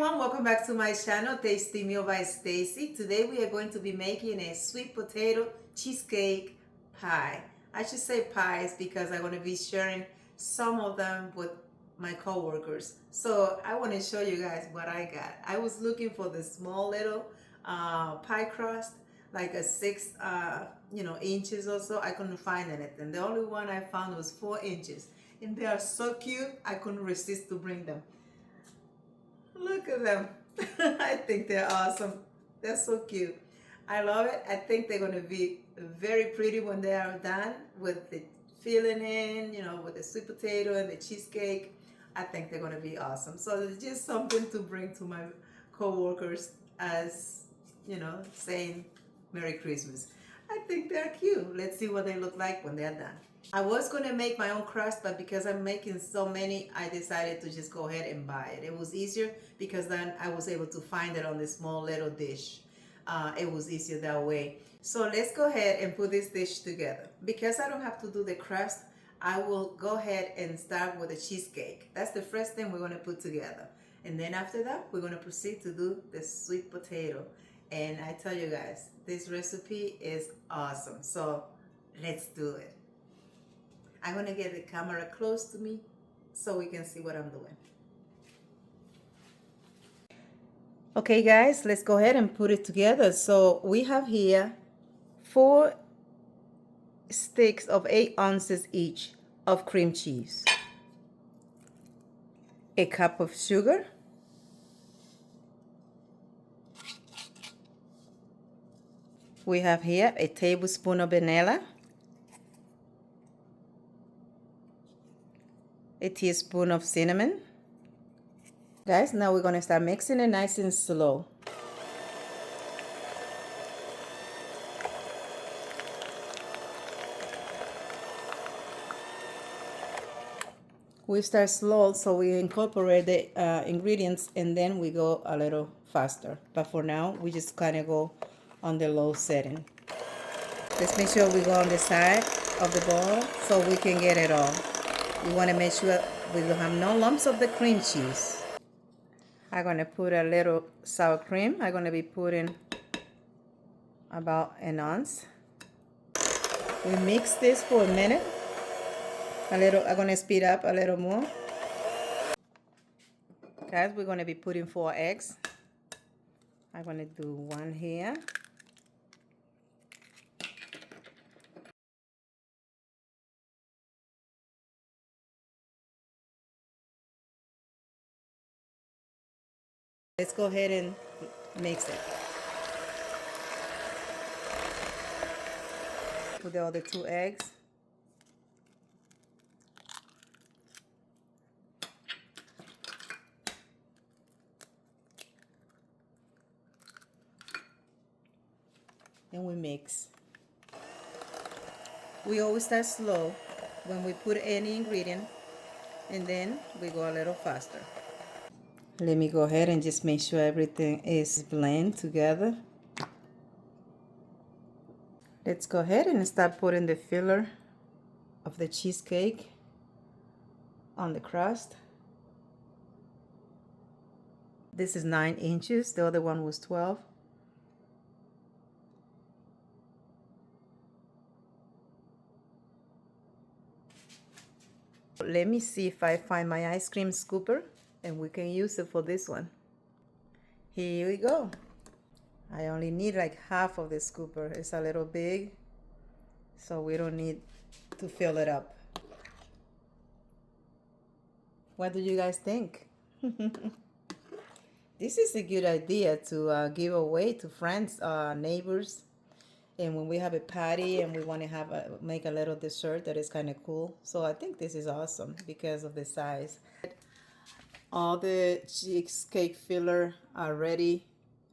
everyone, welcome back to my channel, Tasty Meal by Stacy. Today we are going to be making a sweet potato cheesecake pie. I should say pies because I'm going to be sharing some of them with my co-workers. So I want to show you guys what I got. I was looking for the small little pie crust, like a 6 inches or so. I couldn't find anything. The only one I found was 4 inches, and they are so cute I couldn't resist to bring them. Look at them. I think they're awesome. They're so cute. I love it. I think they're going to be very pretty when they are done with the filling in, with the sweet potato and the cheesecake. I think they're going to be awesome. So it's just something to bring to my co-workers as, saying Merry Christmas. I think they're cute. Let's see what they look like when they're done. I was going to make my own crust, but because I'm making so many, I decided to just go ahead and buy it. It was easier because then I was able to find it on this small little dish. It was easier that way. So let's go ahead and put this dish together. Because I don't have to do the crust, I will go ahead and start with the cheesecake. That's the first thing we're going to put together. And then after that, we're going to proceed to do the sweet potato. And I tell you guys, this recipe is awesome. So let's do it. I'm going to get the camera close to me so we can see what I'm doing. Okay guys, let's go ahead and put it together. So we have here 4 sticks of 8 ounces each of cream cheese, a cup of sugar, we have here a tablespoon of vanilla, a teaspoon of cinnamon. Guys, now we're going to start mixing it nice and slow. We start slow so we incorporate the ingredients and then we go a little faster. But for now, we just kind of go on the low setting. Let's make sure we go on the side of the bowl so we can get it all. We want to make sure we don't have no lumps of the cream cheese. I'm going to put a little sour cream. I'm going to be putting about an ounce. We mix this for a minute. I'm going to speed up a little more. Guys, we're going to be putting 4 eggs. I'm going to do 1 here. Let's go ahead and mix it. Put the other 2 eggs. And we mix. We always start slow when we put any ingredient, and then we go a little faster. Let me go ahead and just make sure everything is blended together. Let's go ahead and start putting the filler of the cheesecake on the crust. This is 9 inches, the other one was 12. Let me see if I find my ice cream scooper and we can use it for this one. Here we go. I only need like half of the scooper. It's a little big, so we don't need to fill it up. What do you guys think? This is a good idea to give away to friends, neighbors, and when we have a party and we want to make a little dessert that is kind of cool. So I think this is awesome because of the size. All the cheesecake filler are ready.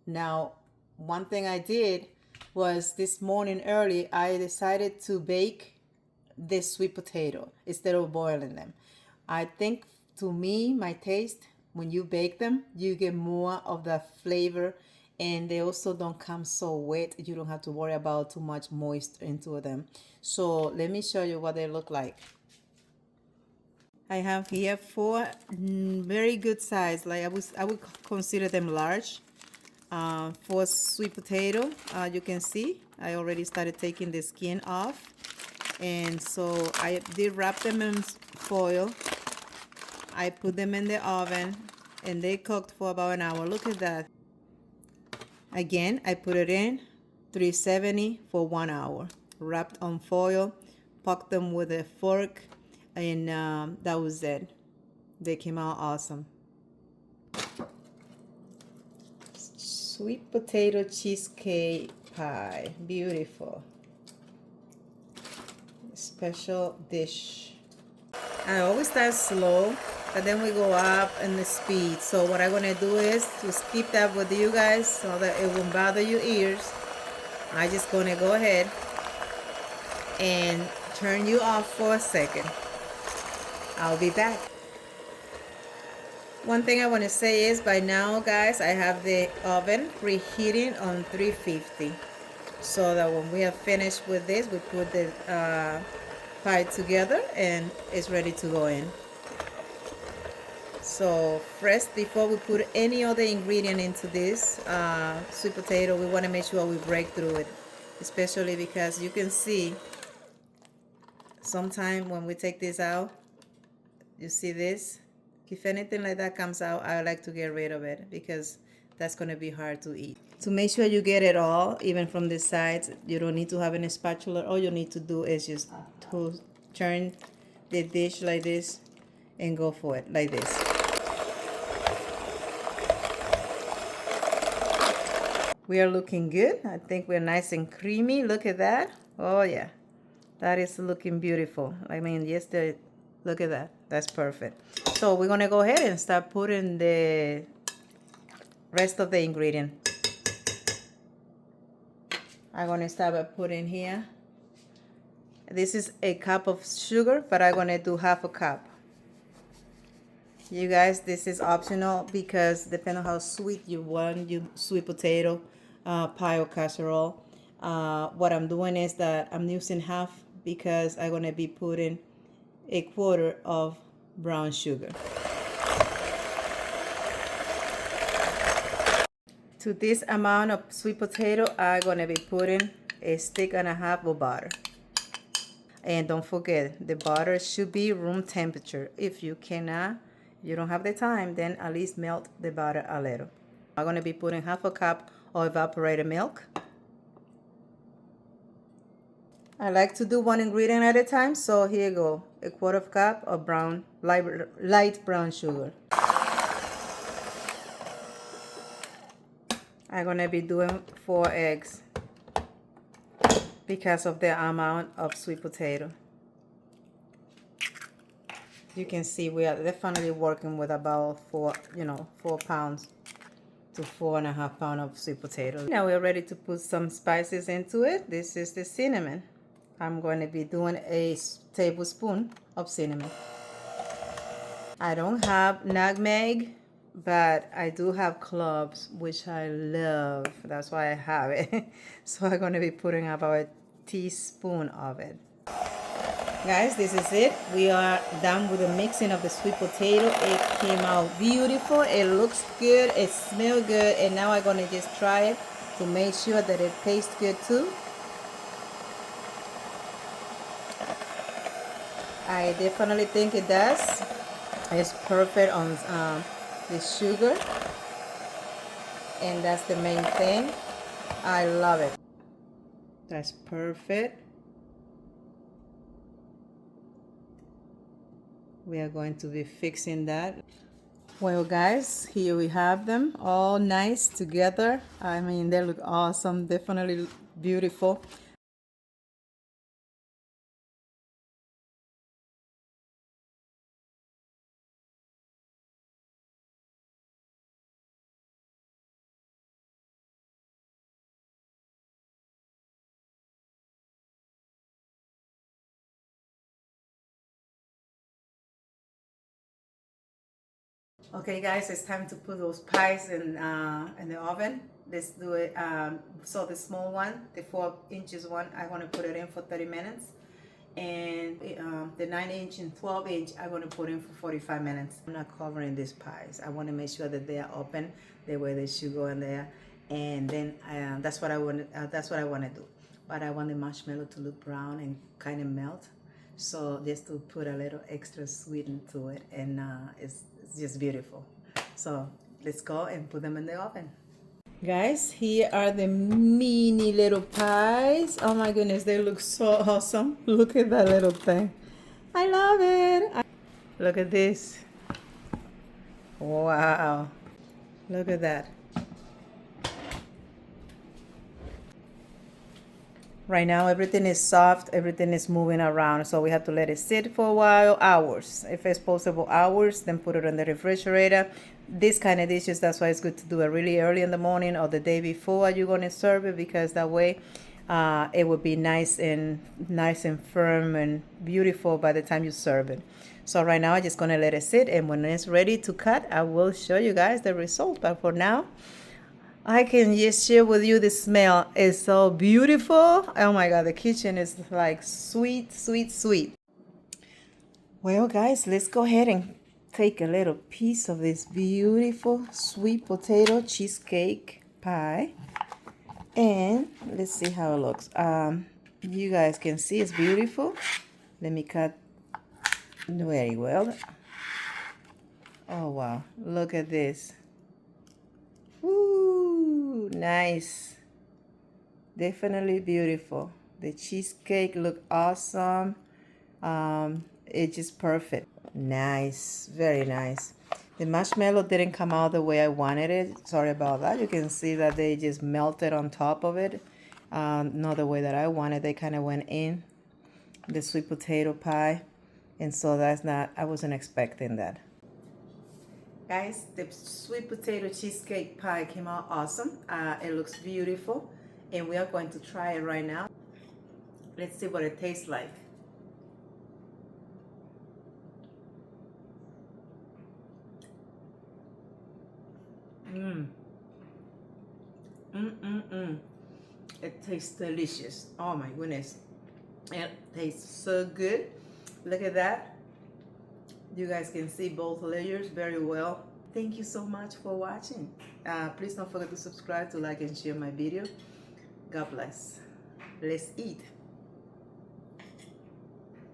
Now, one thing I did was this morning early, I decided to bake this sweet potato instead of boiling them. I think, to me, my taste, when you bake them, you get more of the flavor, and they also don't come so wet. You don't have to worry about too much moisture into them. So let me show you what they look like. I have here four very good size, like I would consider them large. For sweet potato, you can see I already started taking the skin off, and so I did wrap them in foil. I put them in the oven and they cooked for about an hour. Look at that. Again, I put it in 370 for 1 hour, wrapped on foil, poked them with a fork, and that was it. They came out awesome. Sweet potato cheesecake pie, beautiful. Special dish. I always start slow, but then we go up in the speed. So what I'm gonna do is to skip that with you guys so that it won't bother your ears. I'm just gonna go ahead and turn you off for a second. I'll be back. One thing I want to say is by now, guys, I have the oven preheating on 350, so that when we are finished with this, we put the pie together and it's ready to go in. So first, before we put any other ingredient into this sweet potato, we want to make sure we break through it, especially because you can see sometime when we take this out, you see this, if anything like that comes out, I like to get rid of it because that's going to be hard to eat. To make sure you get it all, even from the sides, you don't need to have any spatula. All you need to do is just to turn the dish like this and go for it like this. We are looking good. I think we're nice and creamy. Look at that. Oh yeah, that is looking beautiful. I mean, yes, look at that. That's perfect. So we're gonna go ahead and start putting the rest of the ingredient. I'm gonna start by putting here. This is a cup of sugar, but I'm gonna do half a cup. You guys, this is optional because depending on how sweet you want your sweet potato pie or casserole. What I'm doing is that I'm using half because I'm gonna be putting a quarter of brown sugar. To this amount of sweet potato, I'm gonna be putting a stick and a half of butter. And don't forget, the butter should be room temperature. If you cannot, you don't have the time, then at least melt the butter a little. I'm gonna be putting half a cup of evaporated milk. I like to do one ingredient at a time, so here you go. A quarter cup of brown, light brown sugar. I'm gonna be doing 4 eggs because of the amount of sweet potato. You can see we are definitely working with about 4 pounds to 4.5 pounds of sweet potato. Now we're ready to put some spices into it. This is the cinnamon. I'm going to be doing a tablespoon of cinnamon. I don't have nutmeg, but I do have cloves, which I love. That's why I have it. So I'm going to be putting about a teaspoon of it. Guys, this is it. We are done with the mixing of the sweet potato. It came out beautiful. It looks good. It smells good. And now I'm going to just try it to make sure that it tastes good too. I definitely think it does. It's perfect on the sugar. And that's the main thing. I love it. That's perfect. We are going to be fixing that. Well guys, here we have them all nice together. I mean, they look awesome, definitely beautiful. Okay guys, it's time to put those pies in the oven. Let's do it. So the small one, the 4 inches one, I want to put it in for 30 minutes. and the 9-inch and 12-inch I'm going to put in for 45 minutes. I'm not covering these pies. I want to make sure that they are open the way they should go in there, and then that's what I want. That's what I want to do. But I want the marshmallow to look brown and kind of melt, so just to put a little extra sweet into it, and it's just beautiful. So let's go and put them in the oven. Guys, here are the mini little pies. Oh my goodness, they look so awesome. Look at that little thing. I love it. Look at this. Wow. Look at that. Right now everything is soft, everything is moving around, so we have to let it sit for a while, hours. If it's possible hours, then put it in the refrigerator. This kind of dishes, that's why it's good to do it really early in the morning or the day before you're going to serve it, because that way it will be nice and firm and beautiful by the time you serve it. So right now I'm just going to let it sit, and when it's ready to cut, I will show you guys the result. But for now, I can just share with you the smell. It's so beautiful. Oh my God, the kitchen is like sweet, sweet, sweet. Well, guys, let's go ahead and take a little piece of this beautiful sweet potato cheesecake pie. And let's see how it looks. You guys can see it's beautiful. Let me cut very well. Oh, wow. Look at this. Woo, nice. Definitely beautiful. The cheesecake look awesome. It's just perfect. Nice, very nice. The marshmallow didn't come out the way I wanted it. Sorry about that. You can see that they just melted on top of it. Not the way that I wanted. They kind of went in the sweet potato pie. And so that's not, I wasn't expecting that. Guys, the sweet potato cheesecake pie came out awesome. It looks beautiful, and we are going to try it right now. Let's see what it tastes like. It tastes delicious. Oh my goodness. It tastes so good. Look at that. You guys can see both layers very well. Thank you so much for watching. Please don't forget to subscribe, to like and share my video. God bless. Let's eat.